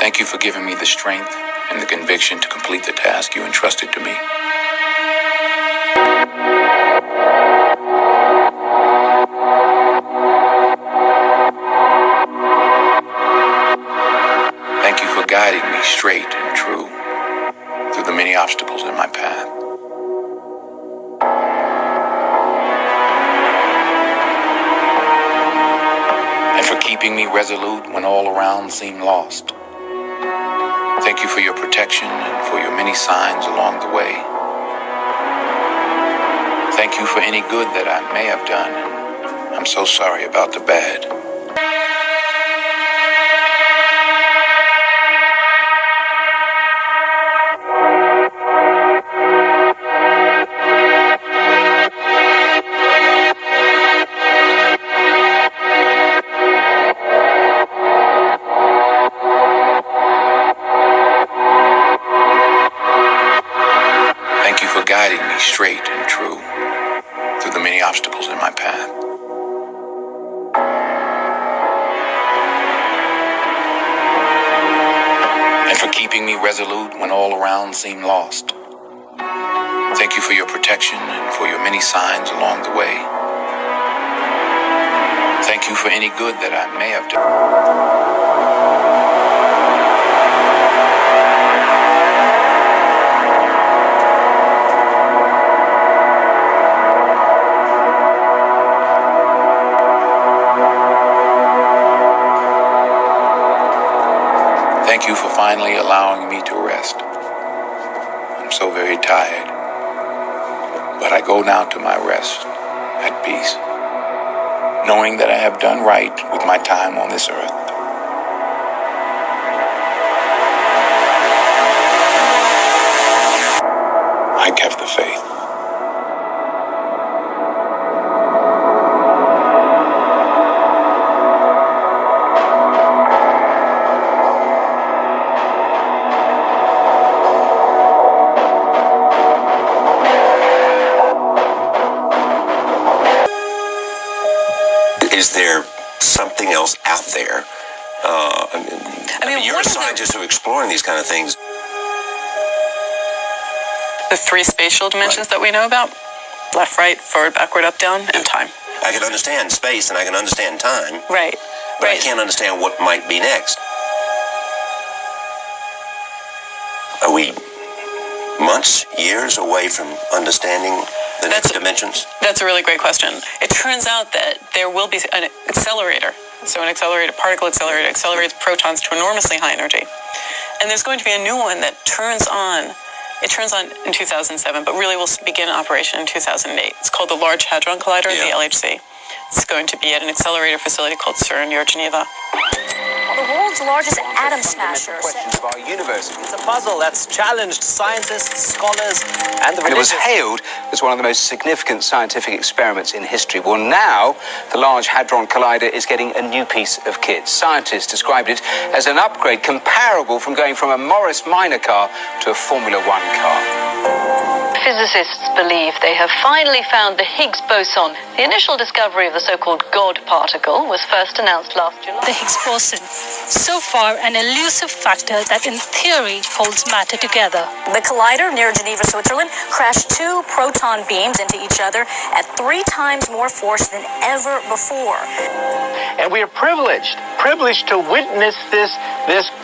Thank you for giving me the strength and the conviction to complete the task you entrusted to me. Thank you for guiding me straight and true through the many obstacles in my path. And for keeping me resolute when all around seemed lost. Thank you for your protection and for your many signs along the way. Thank you for any good that I may have done. I'm so sorry about the bad. Thank you for guiding me straight and true through the many obstacles in my path. And for keeping me resolute when all around seemed lost. Thank you for your protection and for your many signs along the way. Thank you for any good that I may have done. Thank you for finally allowing me to rest. I'm so very tired, but I go now to my rest at peace, knowing that I have done right with my time on this earth. I kept the faith. Is there something else out there? I mean, you're a scientist who exploring these kind of things. The three spatial dimensions that we know about: left, right, forward, backward, up, down, and time. I can understand space and I can understand time. Right. But I can't understand what might be next. Are we months, years away from understanding the next dimensions? That's a really great question. It turns out that there will be an accelerator. So an accelerator, particle accelerator, accelerates protons to enormously high energy. And there's going to be a new one that turns on. It turns on in 2007, but really will begin operation in 2008. It's called the Large Hadron Collider, the LHC. It's going to be at an accelerator facility called CERN near Geneva. The world's largest atom smasher. Questions of our universe. It's a puzzle that's challenged scientists, scholars, and the religious. It was hailed as one of the most significant scientific experiments in history. Well, now the Large Hadron Collider is getting a new piece of kit. Scientists described it as an upgrade comparable from going from a Morris Minor car to a Formula One car. Physicists believe they have finally found the Higgs boson. The initial discovery of the so-called God particle was first announced last July. The Higgs boson, so far an elusive factor that in theory holds matter together. The collider near Geneva, Switzerland, crashed two proton beams into each other at 3 times more force than ever before. And we are privileged to witness this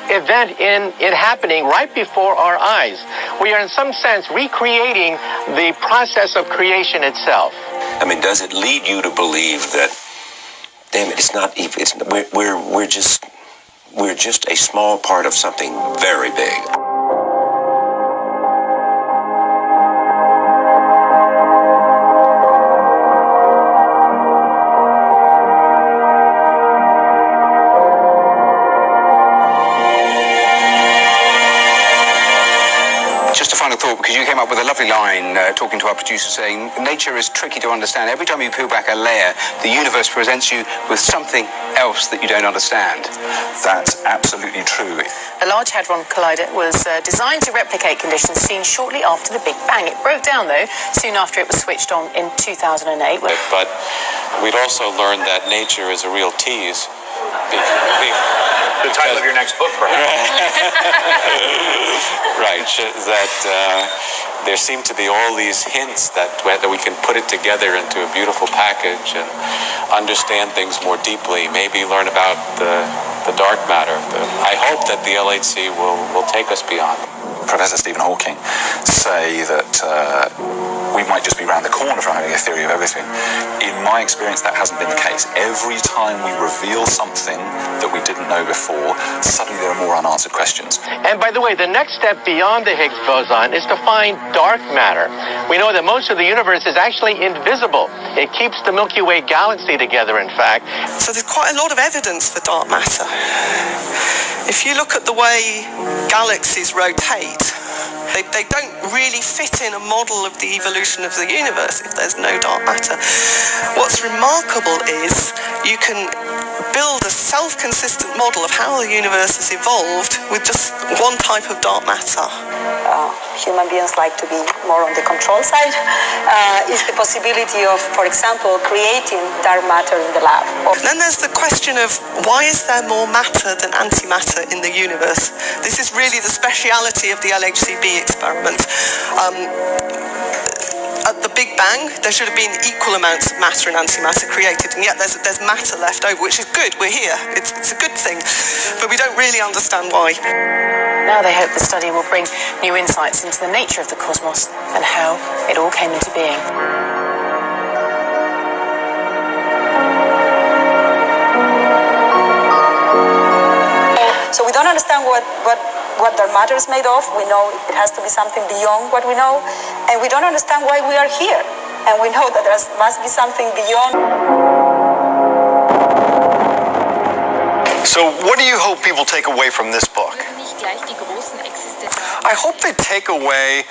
event in it happening right before our eyes. We are in some sense recreating the process of creation itself. I mean, does it lead you to believe that, damn it, it's not, we're just a small part of something very big? final thought, because you came up with a lovely line talking to our producer saying, nature is tricky to understand. Every time you peel back a layer, the universe presents you with something else that you don't understand. That's absolutely true. The Large Hadron Collider was designed to replicate conditions seen shortly after the Big Bang. It broke down, though, soon after it was switched on in 2008. But we'd also learned that nature is a real tease. The title of your next book, perhaps. Right, that there seem to be all these hints that we can put it together into a beautiful package and understand things more deeply, maybe learn about the dark matter. I hope that the LHC will take us beyond. Professor Stephen Hawking say that we might just be around the corner from having a theory of everything. In my experience, that hasn't been the case. Every time we reveal something that we didn't know before, suddenly there are more unanswered questions. And by the way, the next step beyond the Higgs boson is to find dark matter. We know that most of the universe is actually invisible. It keeps the Milky Way galaxy together, in fact. So there's quite a lot of evidence for dark matter. If you look at the way galaxies rotate, they don't really fit in a model of the evolution of the universe if there's no dark matter. What's remarkable is you can build a self-consistent model of how the universe has evolved with just one type of dark matter. Human beings like to be more on the control side, is the possibility of, for example, creating dark matter in the lab. Then there's the question of why is there more matter than antimatter in the universe? This is really the speciality of the LHCb experiment. At the Big Bang, there should have been equal amounts of matter and antimatter created, and yet there's matter left over, which is good. We're here. It's a good thing, but we don't really understand why. Now they hope the study will bring new insights into the nature of the cosmos and how it all came into being. So we don't understand what dark matter is made of. We know it has to be something beyond what we know, and we don't understand why we are here. And we know that there must be something beyond. So what do you hope people take away from this book? I hope they take away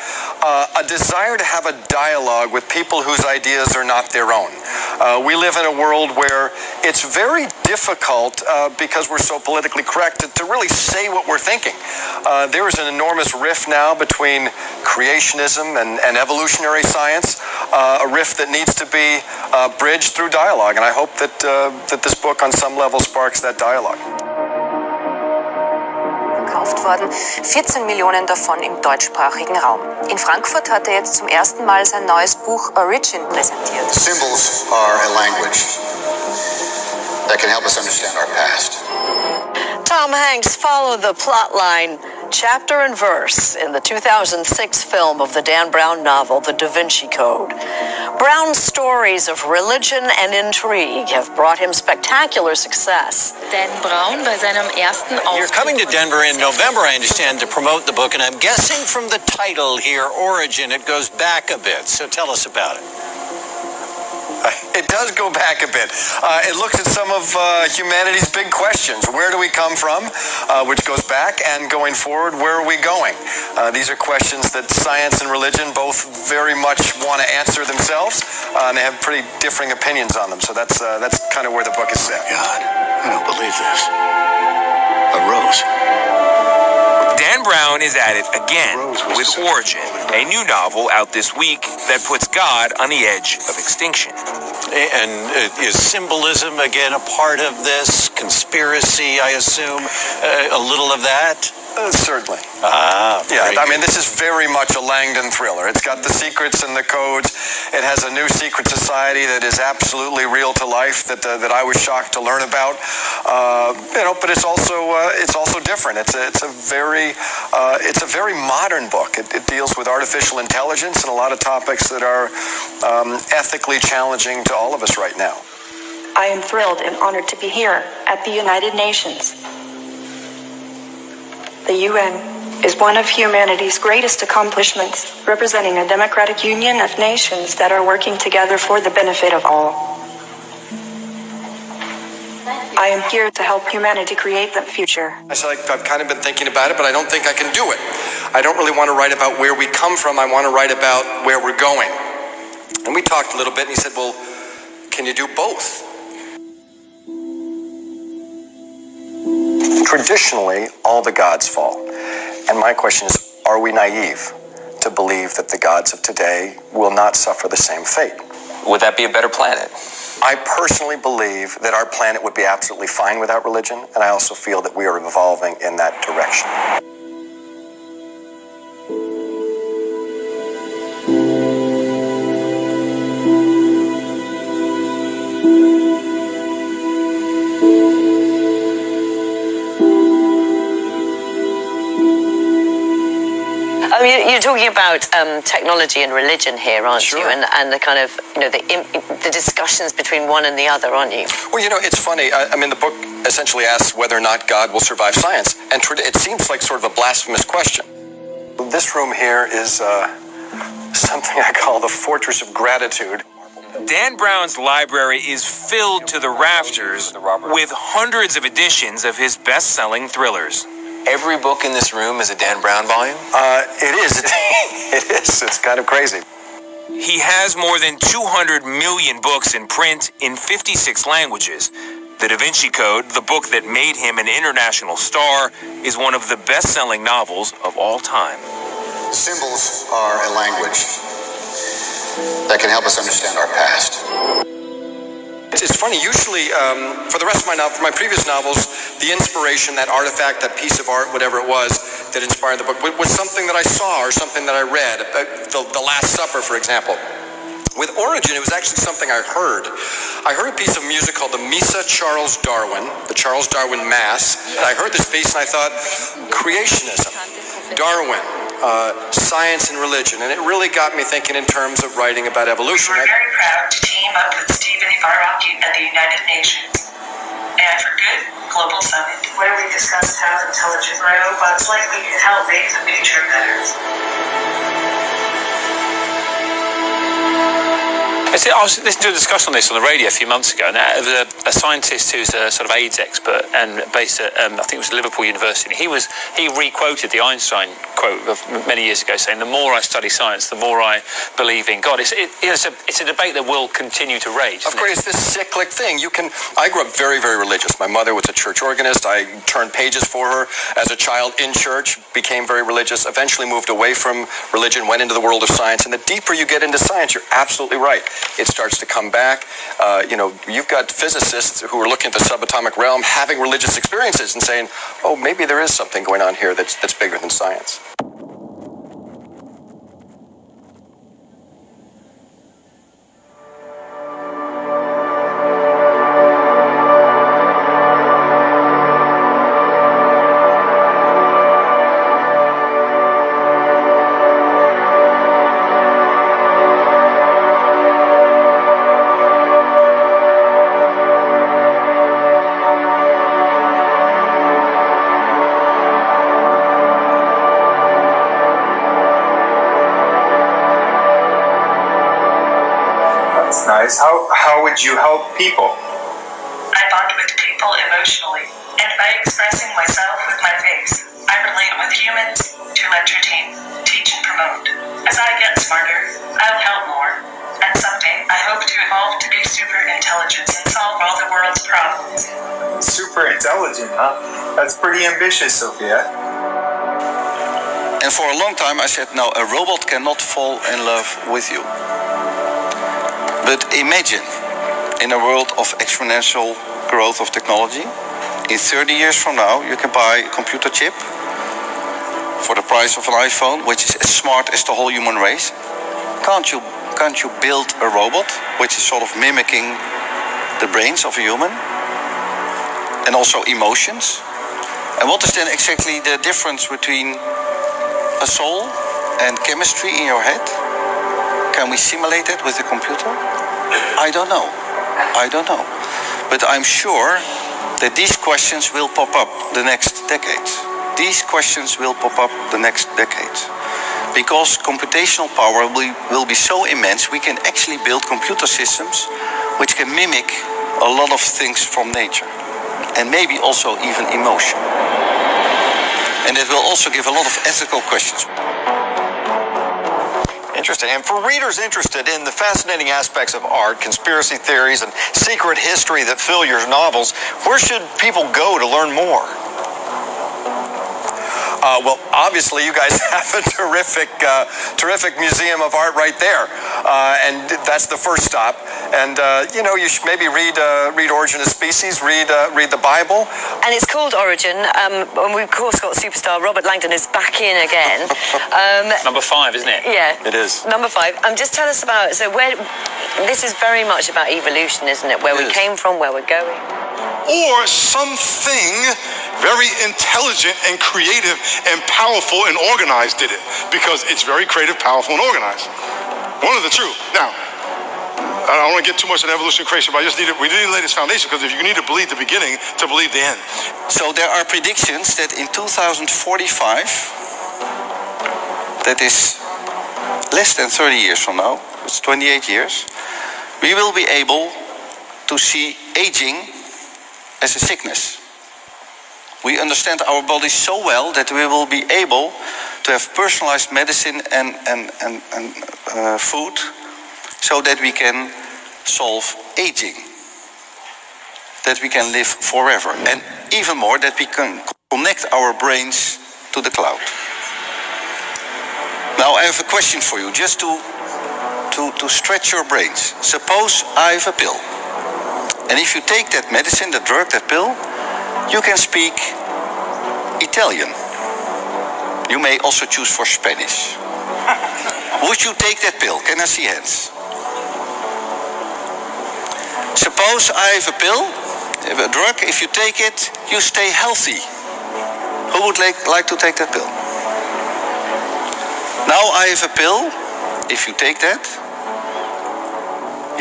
a desire to have a dialogue with people whose ideas are not their own. We live in a world where it's very difficult, because we're so politically correct, to really say what we're thinking. There is an enormous rift now between creationism and evolutionary science, a rift that needs to be bridged through dialogue, and I hope that this book on some level sparks that dialogue. Worden, 14 Millionen davon im deutschsprachigen Raum. In Frankfurt hat er jetzt zum ersten Mal sein neues Buch Origin präsentiert. Symbols are a language that can help us understand our past. Tom Hanks followed the plot line chapter and verse in the 2006 film of the Dan Brown novel, The Da Vinci Code. Brown's stories of religion and intrigue have brought him spectacular success. Dan Brown bei seinem ersten Auftritt. You're coming to Denver in November, I understand, to promote the book, and I'm guessing from the title here, Origin, it goes back a bit. So tell us about it. It does go back a bit. It looks at some of humanity's big questions. Where do we come from? Which goes back, and going forward, where are we going? These are questions that science and religion both very much want to answer themselves, and they have pretty differing opinions on them. So that's kind of where the book is set. God, I don't believe this. A rose. Dan Brown is at it again with Origin, a new novel out this week that puts God on the edge of extinction. And is symbolism, again, a part of this? Conspiracy, I assume? A little of that? Certainly. Yeah, I mean, this is very much a Langdon thriller. It's got the secrets and the codes. It has a new secret society that is absolutely real to life that I was shocked to learn about. But it's also different. It's a very modern book. It deals with artificial intelligence and a lot of topics that are ethically challenging to all of us right now. I am thrilled and honored to be here at the United Nations. The UN is one of humanity's greatest accomplishments, representing a democratic union of nations that are working together for the benefit of all. I am here to help humanity create the future. I've kind of been thinking about it, but I don't think I can do it. I don't really want to write about where we come from. I want to write about where we're going. And we talked a little bit, and he said, well, can you do both? Traditionally, all the gods fall. And my question is, are we naive to believe that the gods of today will not suffer the same fate? Would that be a better planet? I personally believe that our planet would be absolutely fine without religion, and I also feel that we are evolving in that direction. You're talking about technology and religion here, aren't you? And the kind of, the discussions between one and the other, aren't you? Well, it's funny. I mean, the book essentially asks whether or not God will survive science. And it seems like sort of a blasphemous question. This room here is something I call the fortress of gratitude. Dan Brown's library is filled to the rafters with hundreds of editions of his best-selling thrillers. Every book in this room is a Dan Brown volume? It is. It is. It's kind of crazy. He has more than 200 million books in print in 56 languages. The Da Vinci Code, the book that made him an international star, is one of the best-selling novels of all time. Symbols are a language that can help us understand our past. It's funny, usually, for the rest of my previous novels, the inspiration, that artifact, that piece of art, whatever it was that inspired the book, was something that I saw or something that I read. The Last Supper, for example. With Origin, it was actually something I heard. I heard a piece of music called the Missa Charles Darwin, the Charles Darwin Mass. And I heard this piece and I thought, creationism, Darwin, science and religion. And it really got me thinking in terms of writing about evolution. We're very proud to team up with Stephen Ibaraki and the United Nations and for Good Global Summit, where we discussed how intelligent robots like we can help make the future better. I was listening to a discussion on this on the radio a few months ago, and there was a scientist who's a sort of AIDS expert and based at, I think it was Liverpool University. He re-quoted the Einstein quote of many years ago, saying, the more I study science, the more I believe in God. It's a debate that will continue to rage. Of course, it's this cyclic thing. I grew up very, very religious. My mother was a church organist. I turned pages for her as a child in church, became very religious, eventually moved away from religion, went into the world of science. And the deeper you get into science, you're absolutely right. It starts to come back. You've got physicists who are looking at the subatomic realm, having religious experiences and saying, oh, maybe there is something going on here that's bigger than science. Nice. How would you help people? I bond with people emotionally, and by expressing myself with my face, I relate with humans to entertain, teach, and promote. As I get smarter, I'll help more, and someday I hope to evolve to be super intelligent and solve all the world's problems. Super intelligent, huh? That's pretty ambitious, Sophia. And for a long time I said, no, a robot cannot fall in love with you. But imagine, in a world of exponential growth of technology, in 30 years from now, you can buy a computer chip for the price of an iPhone, which is as smart as the whole human race. Can't you build a robot which is sort of mimicking the brains of a human and also emotions? And what is then exactly the difference between a soul and chemistry in your head? Can we simulate it with a computer? I don't know. But I'm sure that these questions will pop up the next decades. These questions will pop up the next decades. Because computational power will be so immense, we can actually build computer systems which can mimic a lot of things from nature. And maybe also even emotion. And it will also give a lot of ethical questions. Interesting. And for readers interested in the fascinating aspects of art, conspiracy theories, and secret history that fill your novels, where should people go to learn more? Well, obviously, you guys have a terrific museum of art right there, and that's the first stop. And you should maybe read Origin of Species, read the Bible. And it's called Origin. And we've of course got superstar Robert Langdon is back in again. Number 5, isn't it? Yeah, it is. Number 5. Just tell us about where. This is very much about evolution, isn't it? Where we came from, where we're going. Or something very intelligent and creative and powerful and organized did it, because it's very creative, powerful, and organized. One of the two. Now, I don't want to get too much in evolution and creation, but we need to lay this foundation, because if you need to believe the beginning to believe the end. So there are predictions that in 2045, that is less than 30 years from now, it's 28 years, we will be able to see aging as a sickness. We understand our bodies so well that we will be able to have personalized medicine and food so that we can solve aging, that we can live forever, and even more, that we can connect our brains to the cloud. Now I have a question for you, just to stretch your brains. Suppose I have a pill, and if you take that medicine, that drug, that pill, you can speak Italian. You may also choose for Spanish. Would you take that pill? Can I see hands? Suppose I have a pill, a drug, if you take it, you stay healthy. Who would like to take that pill? Now I have a pill, if you take that,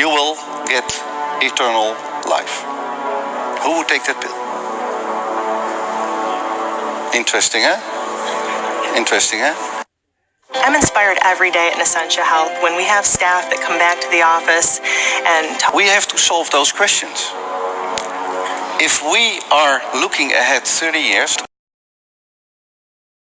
you will get eternal life. Who would take that pill? Interesting, huh? Interesting, huh? I'm inspired every day at Essentia Health when we have staff that come back to the office and we have to solve those questions. If we are looking ahead 30 years,